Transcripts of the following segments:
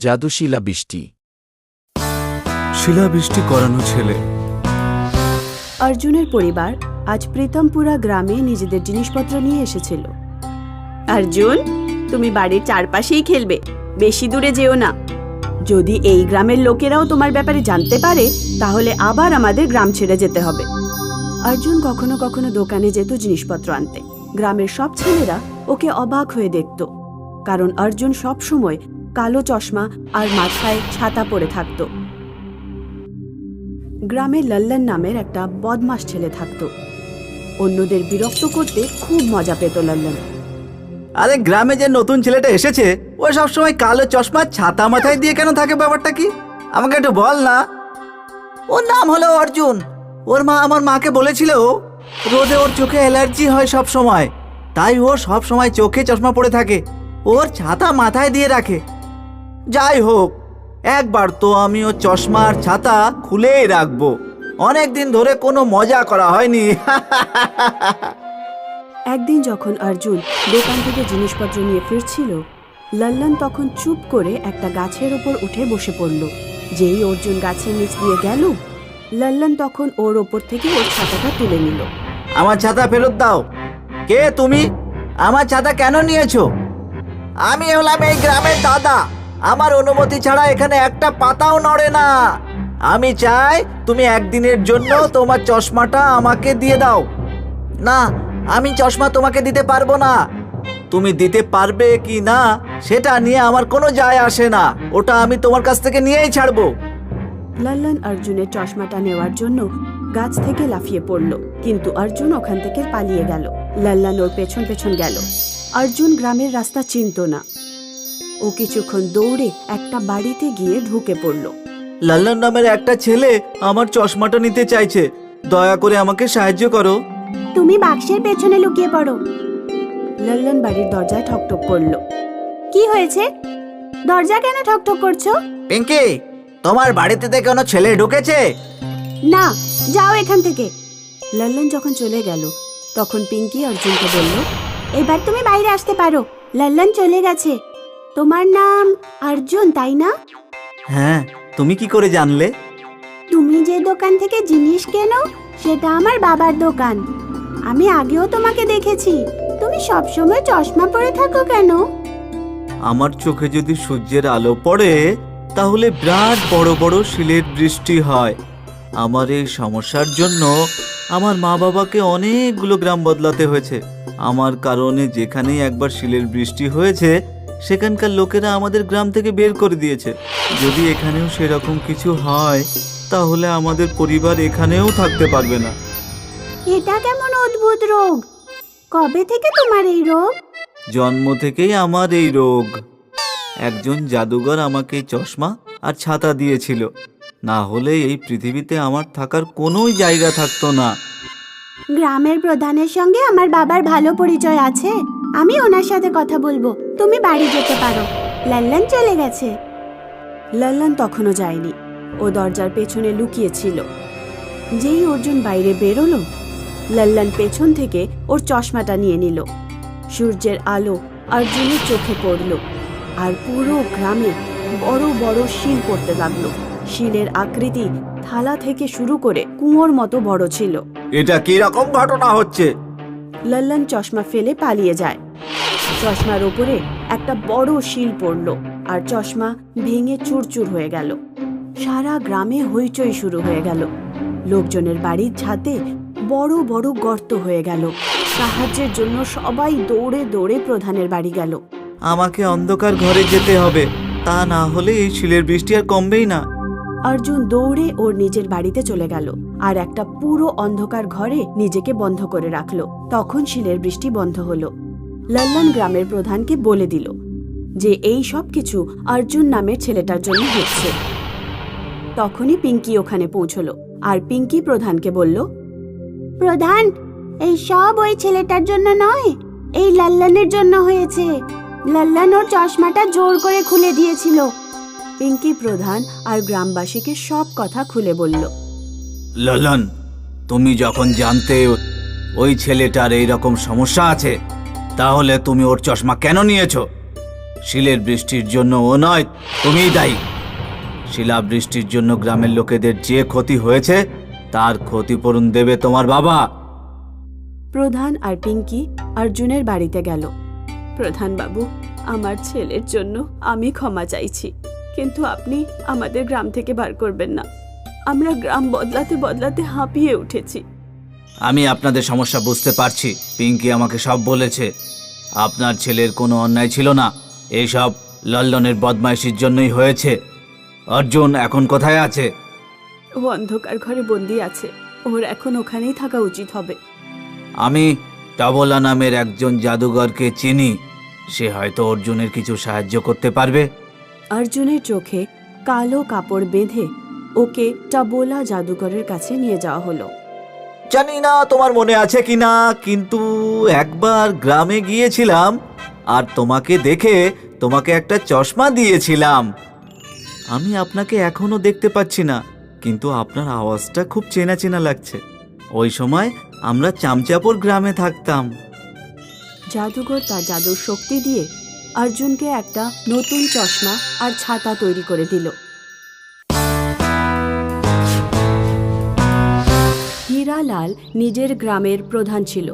জাদু শিলাবৃষ্টি। শিলাবৃষ্টি করানো ছেলে। অর্জুনের পরিবার আজ প্রীতমপুরা গ্রামে নিজেদের জিনিসপত্র নিয়ে এসেছিল। অর্জুন, তুমি বাড়ির চারপাশেই খেলবে, বেশি দূরে যেও না। যদি এই গ্রামের লোকেরাও তোমার ব্যাপারে জানতে পারে তাহলে আবার আমাদের গ্রাম ছেড়ে যেতে হবে। অর্জুন কখনো কখনো দোকানে যেত জিনিসপত্র আনতে। গ্রামের সব ছেলেরা ওকে অবাক হয়ে দেখত, কারণ অর্জুন সব সময় কালো চশমা আর মাথায় ছাতা পরে থাকত। গ্রামে লল্লন নামের একটা বদমাস ছেলে থাকত। অন্যদের বিরক্ত করতে খুব মজা পেত লল্লন। আরে গ্রামে যে নতুন ছেলেটা এসেছে ও সবসময় কালো চশমা ছাতা মাথায় দিয়ে কেন থাকে, ব্যাপারটা কি আমাকে একটু বল না। ওর নাম হলো অর্জুন। ওর মা আমার মাকে বলেছিল রোদে ওর চোখে অ্যালার্জি হয় সব সময়, তাই ও সব সময় চোখে চশমা পরে থাকে, ওর ছাতা মাথায় দিয়ে রাখে। যাই হোক, একবার তো আমি ওর চশমা আর ছাতা খুলেই রাখবো। অনেক দিন ধরে কোনো মজা করা হয়নি। একদিন যখন অর্জুন দোকান থেকে জিনিসপত্র নিয়ে ফিরছিল, লল্লন তখন চুপ করে একটা গাছের ওপর উঠে বসে পড়ল। যেই অর্জুন গাছের নিচ দিয়ে গেল, লল্লন তখন ওর ওপর থেকে ওর ছাতাটা তুলে নিল। আমার ছাতা ফেরত দাও। কে তুমি? আমার ছাতা কেন নিয়েছো? আমি হলাম এই গ্রামের দাদা। আমার অনুমতি ছাড়া এখানে একটা পাতাও নড়ে না। আমি চাই তুমি একদিনের জন্য তোমার চশমাটা আমাকে দিয়ে দাও। না, আমি চশমা তোমাকে দিতে পারবো না। তুমি দিতে পারবে কি না সেটা নিয়ে আমার কোনো যায় আসে না, ওটা আমি তোমার কাছ থেকে নিয়েই ছাড়বো। লল্লন অর্জুনের চশমাটা নেওয়ার জন্য গাছ থেকে লাফিয়ে পড়ল, কিন্তু অর্জুন ওখান থেকে পালিয়ে গেল। লল্লন ওর পেছন পেছন গেল। অর্জুন গ্রামের রাস্তা চিনত না। ও কিছুক্ষণ দৌড়ে একটা বাড়িতে গিয়ে ঢুকে পড়ল। লল্লন নামের একটা ছেলে আমার চশমাটা নিতে চাইছে, দয়া করে আমাকে সাহায্য করো। তুমি বাক্সের পেছনে লুকিয়ে পড়ো। লল্লন বাড়ির দরজায় ঠকঠক করল। কি হয়েছে? দরজা কেন ঠকঠক করছো? পিঙ্কি, তোমার বাড়িতে কোনো ছেলে ঢুকেছে? না, যাও এখান থেকে। লল্লন যখন চলে গেল তখন পিঙ্কি অর্জুনকে বলল, এবার তুমি বাইরে আসতে পারো, লল্লন চলে গেছে। তোমার নাম অর্জুন, তাই না? হ্যাঁ, তুমি কি করে জানলে? তুমি যে দোকান থেকে জিনিস কেনো সেটা আমার বাবার দোকান। আমি আগেও তোমাকে দেখেছি। তুমি সবসময় চশমা পরে থাকো কেন? আমার চোখে যদি সূর্যের আলো পড়ে তাহলে বিরাট বড় বড় শিলের বৃষ্টি হয়। আমার এই সমস্যার জন্য আমার মা বাবাকে অনেকগুলো গ্রাম বদলাতে হয়েছে। আমার কারণে যেখানেই একবার শিলের বৃষ্টি হয়েছে সেখানকার লোকেরা আমাদের গ্রাম থেকে বের করে দিয়েছে। যদি এখানেও সেরকম কিছু হয় তাহলে আমাদের পরিবার এখানেও থাকতে পারবে না। এটা কেমন অদ্ভুত রোগ? কবে থেকে তোমার এই রোগ? জন্ম থেকেই আমার এই রোগ। একজন জাদুঘর আমাকে চশমা আর ছাতা দিয়েছিল, না হলে এই পৃথিবীতে আমার থাকার কোনো জায়গা থাকতো না। গ্রামের প্রধানের সঙ্গে আমার বাবার ভালো পরিচয় আছে, আমি ওনার সাথে কথা বলবো। তুমি বাড়ি যেতে পারো, লল্লন চলে গেছে। লল্লন তখনও যায়নি, ও দরজার পেছনে লুকিয়েছিল। যেই অর্জুন বাইরে বেরোলো, লল্লন পেছন থেকে ওর চশমাটা নিয়ে নিল। সূর্যের আলো অর্জুনের চোখে পড়ল, আর পুরো গ্রামে বড় বড় শিল পড়তে লাগলো। শিলের আকৃতি থালা থেকে শুরু করে কুয়োর মতো বড় ছিল। এটা কি রকম ঘটনা হচ্ছে? লল্লন চশমা ফেলে পালিয়ে যায়। চশমার ওপরে একটা বড় শিল পড়ল, আর চশমা ভেঙে চুরচুর হয়ে গেল। সারা গ্রামে হইচই শুরু হয়ে গেল। লোকজনের বাড়ির ছাদে বড় বড় গর্ত হয়ে গেল। সাহায্যের জন্য সবাই দৌড়ে দৌড়ে প্রধানের বাড়ি গেল। আমাকে অন্ধকার ঘরে যেতে হবে, তা না হলে এই শিলের বৃষ্টি আর কমবেই না। অর্জুন দৌড়ে ওর নিজের বাড়িতে চলে গেল আর একটা পুরো অন্ধকার ঘরে নিজেকে বন্ধ করে রাখলো। তখন শিলের বৃষ্টি বন্ধ হলো। লল্লন গ্রামের প্রধানকে বলে দিল যে এই সব কিছু অর্জুন নামের ছেলেটার জন্য হচ্ছে। তখনই পিঙ্কি ওখানে পৌঁছলো আর পিঙ্কি প্রধানকে বলল, প্রধান, এই সব ওই ছেলেটার জন্য নয়, এই লল্লনের জন্য হয়েছে। লল্লন ওর চশমাটা জোর করে খুলে দিয়েছিল। পিঙ্কি প্রধান আর গ্রামবাসীকে সব কথা খুলে বলল। লল্লন, তুমি যখন জানতে ওই ছেলেটার এইরকম সমস্যা আছে, তাহলে তুমি ওর চশমা কেন নিয়েছো? শিলের বৃষ্টির জন্য ও নয়, তুমিই দায়ী। শিলা বৃষ্টির জন্য গ্রামের লোকেদের যে ক্ষতি হয়েছে তার ক্ষতিপূরণ দেবে তোমার বাবা। প্রধান আর পিঙ্কি অর্জুনের বাড়িতে গেল। প্রধান বাবু, আমার ছেলের জন্য আমি ক্ষমা চাইছি, কিন্তু আপনি আমাদের গ্রাম থেকে বার করবেন না। আমরা গ্রাম বদলাতে বদলাতে হাঁপিয়ে উঠেছি। আমি আপনাদের সমস্যা বুঝতে পারছি। পিঙ্কি আমাকে সব বলেছে। আপনার ছেলের কোনো অন্যায় ছিল না, এইসব লল্লনের বদমাইশির জন্যই হয়েছে। অর্জুন এখন কোথায় আছে? ও অন্ধকার ঘরে বন্দি আছে। ওর এখন ওখানেই থাকা উচিত হবে। আমি টাবলা নামের একজন জাদুঘরকে চিনি, সে হয়তো অর্জুনের কিছু সাহায্য করতে পারবে। অর্জুনের চোখে কালো কাপড় বেঁধে ওকে টাবোলা জাদুঘরের কাছে নিয়ে যাওয়া হলো। জানি না তোমার মনে আছে কিনা, কিন্তু একবার গ্রামে গিয়েছিলাম আর তোমাকে দেখে তোমাকে একটা চশমা দিয়েছিলাম। আমি আপনাকে এখনো দেখতে পাচ্ছি না, কিন্তু আপনার আওয়াজটা খুব চেনা চেনা লাগছে। ওই সময় আমরা চামচাপুর গ্রামে থাকতাম। জাদুঘর তার জাদুর শক্তি দিয়ে অর্জুনকে একটা নতুন চশমা আর ছাতা তৈরি করে দিল। হীরালাল নিজের গ্রামের প্রধান ছিল।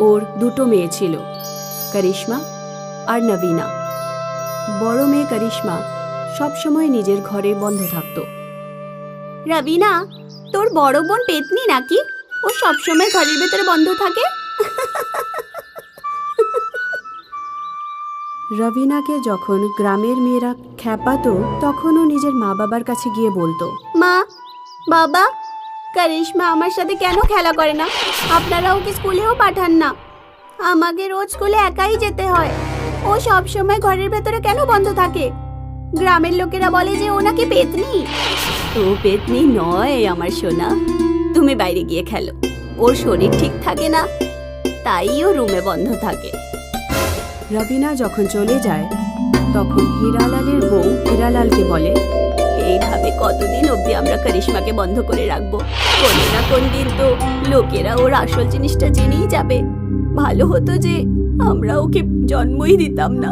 ওর দুটো মেয়ে ছিল, করিশ্মা আর নবীনা। বড় মেয়ে করিশ্মা সবসময় নিজের ঘরে বন্ধ থাকত। রবিনা, তোর বড় বোন পেতনি নাকি? ও সবসময় ঘরের ভেতরে বন্ধ থাকে। রবিনাকে যখন গ্রামের মেয়েরা খ্যাপাতো, তখন ও নিজের মা বাবার কাছে গিয়ে বলতো, মা, বাবা, করিশ্মা আমার সাথে কেন খেলা করে না? আপনারা ওকে স্কুলেও পাঠান না। আমাকে রোজ স্কুলে একাই যেতে হয়। ও সব সময় ঘরের ভেতরে কেন বন্ধ থাকে? গ্রামের লোকেরা বলে যে ও নাকি পেতনি। ও পেতনি নয় আমার সোনা, তুমি বাইরে গিয়ে খেলো। ওর শরীর ঠিক থাকে না, তাই ও রুমে বন্ধ থাকে। রবিনা যখন চলে যায়, তখন হীরালালের বউ হীরালালকে বলে, এইভাবে কতদিন অবধি আমরা করিশ্মাকে বন্ধ করে রাখবো? কোনো না কোন দিন তো লোকেরা ওর আসল জিনিসটা জেনেই যাবে। ভালো হতো যে আমরা ওকে জন্মই দিতাম না।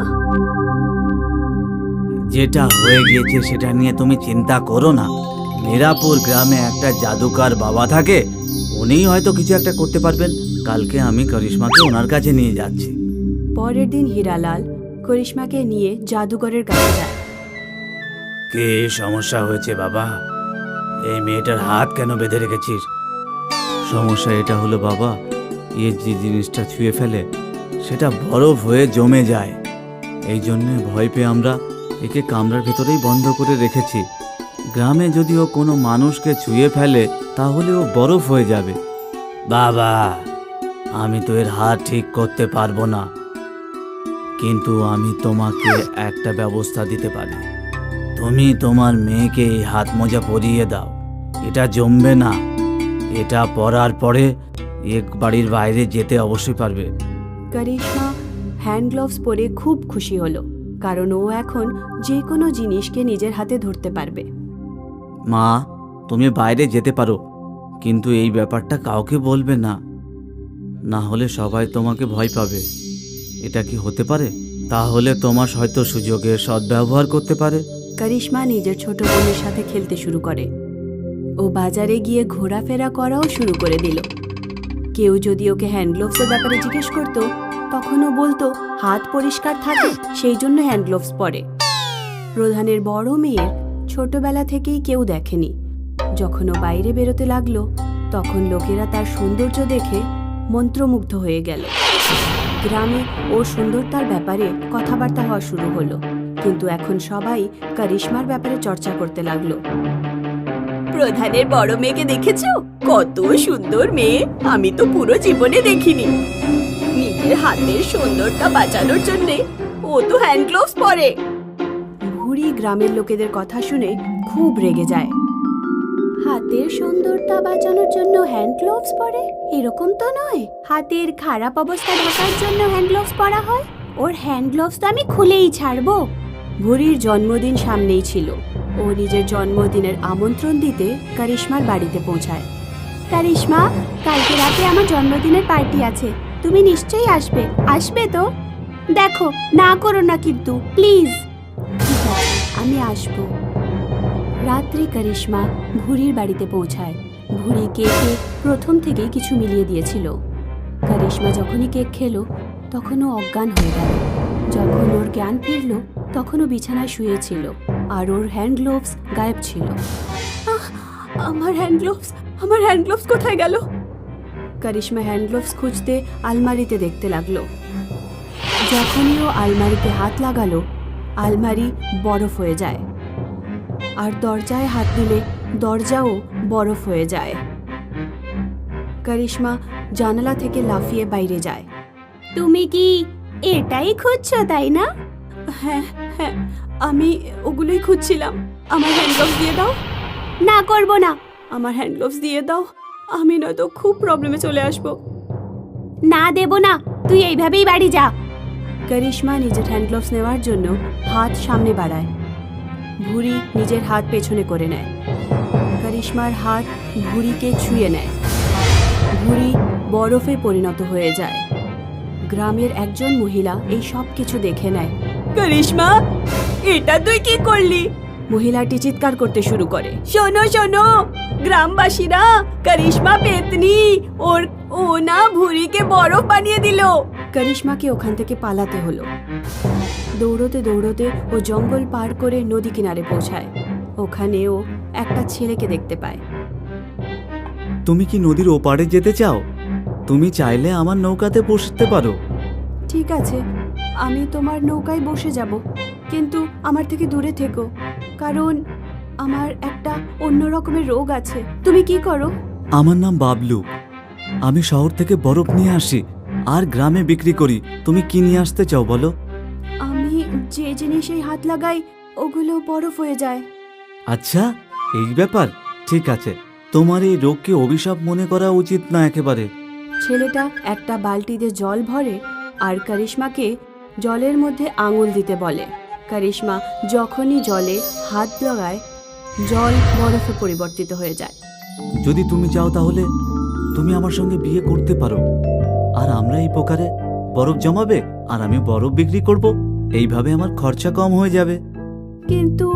যেটা হয়ে গিয়েছে সেটা নিয়ে তুমি চিন্তা করো না। মিরাপুর গ্রামে একটা জাদুকর বাবা থাকে, উনিই হয়তো কিছু একটা করতে পারবেন। কালকে আমি করিশ্মাকে ওনার কাছে নিয়ে যাচ্ছি। পরের দিন হীরালাল করিশ্মাকে নিয়ে জাদুঘরের কাছে যায়। কি সমস্যা হয়েছে বাবা? এই মেয়েটার হাত কেন বেঁধে রেখেছিস? সমস্যা এটা হলো বাবা, এ যে জিনিসটা ছুঁয়ে ফেলে সেটা বরফ হয়ে জমে যায়। এই জন্যে ভয় পেয়ে আমরা একে কামরার ভেতরেই বন্ধ করে রেখেছি। গ্রামে যদি ও কোনো মানুষকে ছুঁয়ে ফেলে তাহলে ও বরফ হয়ে যাবে। বাবা, আমি তো এর হাত ঠিক করতে পারবো না, কিন্তু আমি তোমাকে একটা ব্যবস্থা দিতে পারি। তুমি তোমার মেয়েকে এই হাত মোজা পরিয়ে দাও, এটা জমবে না। এটা পরার পরে এক বাড়ির বাইরে যেতে অবশ্যই পারবে। করিশ্মা হ্যান্ড গ্লোভস পরে খুব খুশি হলো, কারণ ও এখন যে কোনো জিনিসকে নিজের হাতে ধরতে পারবে। মা, তুমি বাইরে যেতে পারো, কিন্তু এই ব্যাপারটা কাউকে বলবে না, না হলে সবাই তোমাকে ভয় পাবে। এটা কি হতে পারে? তাহলে তোমার হয়তো সুযোগের সদ্ব্যবহার করতে পারে। করিশ্মা নিজের ছোট বোনের সাথে খেলতে শুরু করে। ও বাজারে গিয়ে ঘোরাফেরা করাও শুরু করে দিল। কেউ যদি ওকে হ্যান্ড গ্লোভসের ব্যাপারে জিজ্ঞেস করতো, তখন ও বলতো হাত পরিষ্কার থাকে, সেই জন্য হ্যান্ড গ্লোভস পরে। প্রধানের বড় মেয়ের ছোটবেলা থেকেই কেউ দেখেনি। যখন ও বাইরে বেরোতে লাগলো, তখন লোকেরা তার সৌন্দর্য দেখে মন্ত্রমুগ্ধ হয়ে গেল। গ্রামে ওর সুন্দরতার ব্যাপারে কথাবার্তা হওয়া শুরু হলো, কিন্তু এখন সবাই করিশ্মার ব্যাপারে চর্চা করতে লাগলো। প্রধানের বড় মেয়েকে দেখেছো? কত সুন্দর মেয়ে, আমি তো পুরো জীবনে দেখিনি। নিজের হাতের সুন্দরতা বাঁচানোর জন্য ও তো হ্যান্ড গ্লোভস পরে। ভুরি গ্রামের লোকেদের কথা শুনে খুব রেগে যায়। হাতের সুন্দরতা বাঁচানোর জন্য হ্যান্ড গ্লোভস পরে? এরকম তো নয়, হাতের খারাপ অবস্থা ঢাকার জন্য হ্যান্ড গ্লোভস পরা হয়। ওর হ্যান্ড গ্লোভস তো আমি খুলেই ছাড়বো। ভুরির জন্মদিন সামনেই ছিল। ও নিজের জন্মদিনের আমন্ত্রণ দিতে করিশ্মার বাড়িতে পৌঁছায়। করিশ্মা, কালকে রাতে আমার জন্মদিনের পার্টি আছে, তুমি নিশ্চয়ই আসবে। আসবে তো? দেখো, না করো না কিন্তু, প্লিজ। ঠিক আছে, আমি আসবো। রাত্রে করিশ্মা ভুরির বাড়িতে পৌঁছায়। ভুরি কেকে প্রথম থেকেই কিছু মিলিয়ে দিয়েছিল। করিশ্মা যখনই কেক খেলো তখন ও অজ্ঞান হয়ে গেল। যখন ওর জ্ঞান ফিরল তখন ও বিছানায় শুয়েছিল আর ওর হ্যান্ড গ্লোভস গায়েব ছিল। আমার হ্যান্ড গ্লোভস কোথায় গেল? করিশ্মা হ্যান্ড গ্লোভস খুঁজতে আলমারিতে দেখতে লাগলো। যখনই ও আলমারিতে হাত লাগালো, আলমারি বরফ হয়ে যায় আর দরজায় হাত দিলে দরজাও বরফ হয়ে যায়। করিশ্মা জানালা থেকে লাফিয়ে বাইরে যায়। তুমি কি এটাই খুঁজছো, তাই না? হ্যাঁ হ্যাঁ, আমি ওগুলোই খুঁজছিলাম। আমার হ্যান্ড গ্লোভস দিয়ে দাও। না, করব না। আমার হ্যান্ড গ্লোভস দিয়ে দাও, আমি নয়তো খুব প্রবলেমে চলে আসবো। না, দেব না, তুই এইভাবেই বাড়ি যা। করিশ্মা নিজের হ্যান্ড গ্লোভস নেওয়ার জন্য হাত সামনে বাড়ায়। ভুরি নিজের হাত পেছনে করে নেয়। করিশ্মার হাত ভুরিকে ছুঁয়ে নেয়। ভুরি বরফে পরিণত হয়ে যায়। গ্রামের একজন মহিলা এই সব কিছু দেখে নেয়। করিশ্মা, এটা তুই কি করলি? মহিলাটি চিৎকার করতে শুরু করে। শোনো শোনো, গ্রামবাসীরা, করিশ্মা পেতনি, ও না ভুরিকে বরফ বানিয়ে দিল। করিশ্মাকে ওখান থেকে পালাতে হলো। দৌড়তে দৌড়তে ও জঙ্গল পার করে নদী কিনারে পৌঁছায়। ওখানে ও একটা ছেলেকে দেখতে পায়। তুমি কি নদীর ওপারে যেতে চাও? তুমি চাইলে আমার নৌকাতে বসতে পারো। ঠিক আছে, আমি তোমার নৌকায় বসে যাব, কিন্তু আমার থেকে দূরে থেকো, কারণ আমার একটা অন্য রকমের রোগ আছে। তুমি কি করো? আমার নাম বাবলু। আমি শহর থেকে বরফ নিয়ে আসি আর গ্রামে বিক্রি করি। তুমি কি নিয়ে আসতে চাও বলো? আমি যে জিনিসেই হাত লাগাই ওগুলো বরফ হয়ে যায়। আচ্ছা, এই ব্যাপার। ঠিক আছে, তোমার এই রোগকে অভিশাপ মনে করা উচিত না একেবারে। ছেলেটা একটা বালতিতে জল ভরে আর করিশ্মাকে জলের মধ্যে আঙুল দিতে বলে। করিশ্মা যখনই জলে হাত লাগায় জল বরফে পরিবর্তিত হয়ে যায়। যদি তুমি চাও তাহলে তুমি আমার সঙ্গে বিয়ে করতে পারো, আর আমরা এই প্রকারে বরফ জমাবে আর আমি বরফ বিক্রি করব। এইভাবে আমার খরচা কম হয়ে যাবে। কিন্তু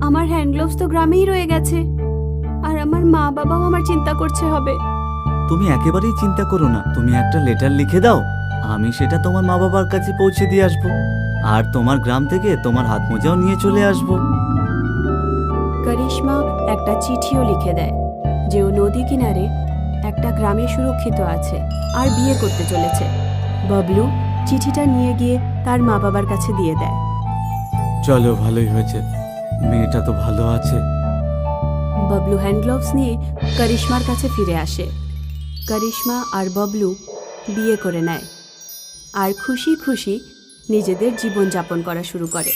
আমার হ্যান্ড গ্লোভস তো গ্রামেই রয়ে গেছে, আর আমার মা বাবাও আমার চিন্তা করছে হবে। তুমি একেবারেই চিন্তা করো না। তুমি একটা লেটার লিখে দাও, আমি সেটা তোমার মা বাবার কাছে পৌঁছে দিয়ে আসবো, আর তোমার গ্রাম থেকে তোমার হাত মোজাও নিয়ে চলে আসবো। করিশ্মা একটা চিঠিও লিখে দেয় যে ও নদী কিনারে একটা গ্রামে সুরক্ষিত আছে আর বিয়ে করতে চলেছে। বাবলু চিঠিটা নিয়ে গিয়ে তার মা বাবার কাছে দিয়ে দেয়। চলো, ভালোই হয়েছে, মেয়েটা তো ভালো আছে। বাবলু হ্যান্ড গ্লোভস নিয়ে করিশ্মার কাছে ফিরে আসে। করিশ্মা আর বাবলু বিয়ে করে নেয় আর খুশি খুশি নিজেদের জীবনযাপন করা শুরু করে।